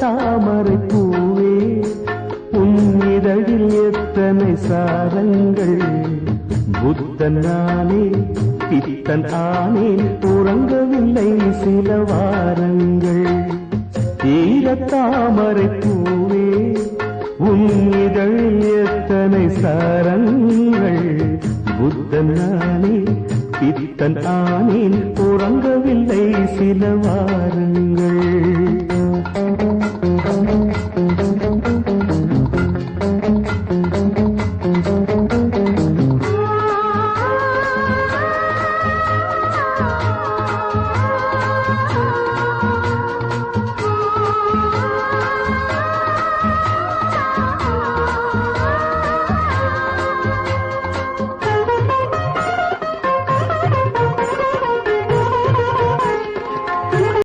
தாமரை பூவே உன் இதழில் எத்தனை சாரங்கள். புத்தன் நானே பித்தன் ஆனேன், உறங்கவில்லை சில வாரங்கள். தாமரை பூவே உன் இதழில் எத்தனை சாரங்கள். புத்தன் நானே பித்தன் ஆனேன், உறங்கவில்லை சில வாரங்கள்.